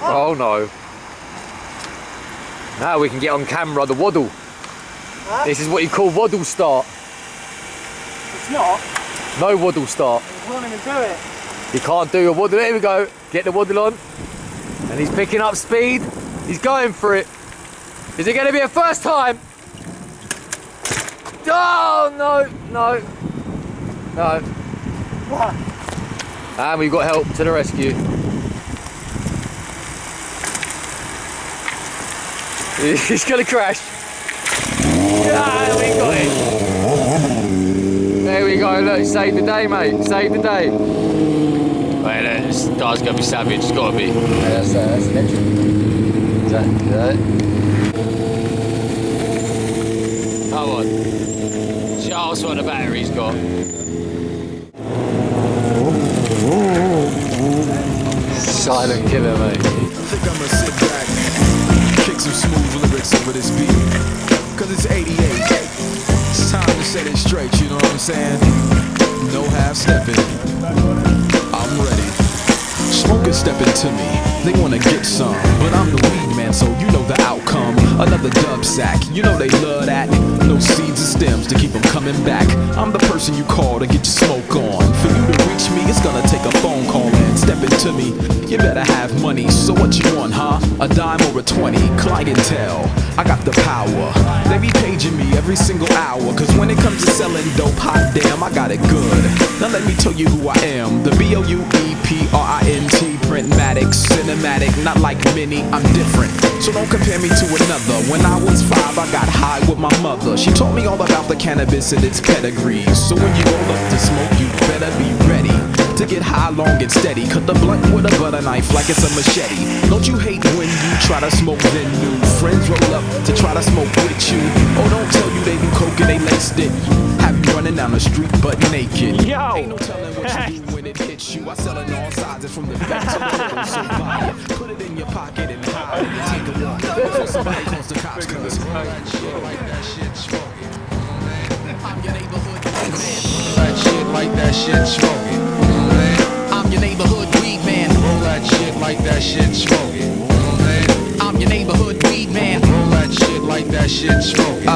Oh no. Now we can get on camera the waddle. Huh? This is what you call waddle start. It's not. No waddle start. I can't even do it. You can't do a waddle. There we go. Get the waddle on. And he's picking up speed. He's going for it. Is it going to be a first time? Oh, no, no, no. What? And we've got help to the rescue. He's going to crash. Yeah, we got it. There we go. Look, save the day, mate. Save the day. Wait, this guy's going to be savage. It's got to be. Yeah, that's electric. Exactly that. Come on. Charles, what the battery's got. Silent killer, mate. I think I'ma sit back, kick some smooth lyrics over this beat. Cause it's 88. It's time to set it straight, you know what I'm saying? No half stepping. I'm ready. Smoke is stepping to me. They wanna get some, but I'm the weed man, so you know the outcome. Another dub sack, you know they love that. No seeds or stems to keep them coming back. I'm the person you call to get your smoke on. For you to reach me, it's gonna take a phone call and step into me. You better have money, so what you want, huh? A dime or a 20, clientele. I got the power. They be paging me every single hour, cause when it comes to selling dope, hot damn, I got it good. Now let me tell you who I am. The BOUEPRINT, printmatic, cinematic, not like many, I'm different. So don't compare me to another. When I was 5, I got high with my mother. She taught me all about the cannabis and its pedigree. So when you roll up to smoke, you better be ready to get high, long and steady. Cut the blunt with a butter knife like it's a machete. Don't you hate when you try to smoke then new friends roll up to try to smoke with you? Oh, don't tell you they do coke and they laced it. Have you running down the street butt naked? Yo. Ain't no telling what you do when it hits you. I sell it all sizes from the back to the middle, so buy it. Put it in your pocket and hide it. Take a walk before somebody calls the cops, cause that shit like that shit smoking. I'm your neighborhood weed man. That shit like that shit smoking. I'm your neighborhood weed man. Roll that shit like that shit smoking. I'm your neighborhood weed man. Roll that shit like that shit smoking.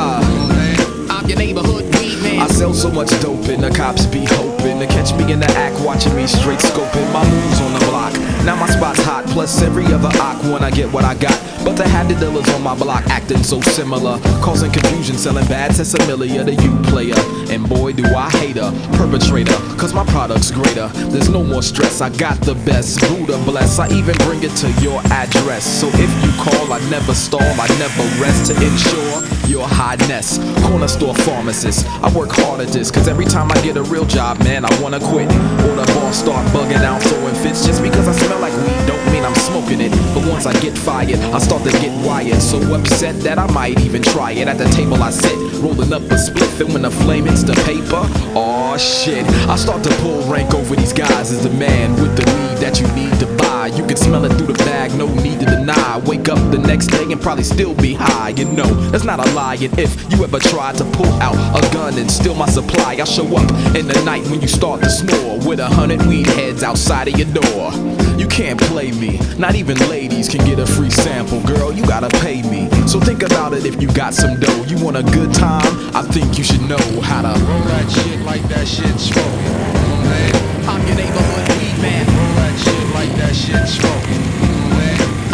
I'm your neighborhood weed man. I sell so much dope and the cops be hoping to catch me in the act, watching me straight scoping my moves on the block. Now my spot's hot, plus every other ock when I get what I got. But the had the dealers on my block acting so similar, causing confusion, selling bad testimonial to you, player. And boy, do I hate a perpetrator, cause my product's greater. There's no more stress, I got the best. Buddha bless, I even bring it to your address. So if you call, I never stall, I never rest to ensure your highness. Corner store pharmacist, I work hard at this, cause every time I get a real job, man, I wanna quit. Or the boss start bugging out, throwing fits. Just because I smell like weed don't mean I'm smoking it. But once I get fired, I start to get wired. So upset that I might even try it. At the table I sit, rolling up a spliff, and when the flame hits the paper, aw shit, I start to pull rank over these guys as the man with the weed that you need to buy. You can smell it through the bag, no need to deny. Wake up the next day and probably still be high. You know, that's not a lie. And if you ever try to pull out a gun and steal my supply, I'll show up in the night when you start to snore with 100 weed heads outside of your door. You can't play me, not even ladies can get a free sample. Girl, you gotta pay me, so think about it if you got some dough. You want a good time? I think you should know how to roll that shit like that shit smoking. I'm your neighborhood weed man. Roll that shit like that shit smoking.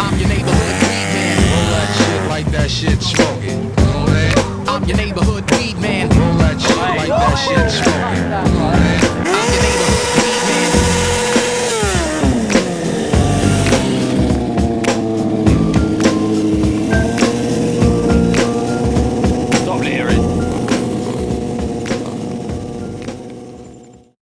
I'm your neighborhood weed man. Roll that shit like that shit smoking. I'm your neighborhood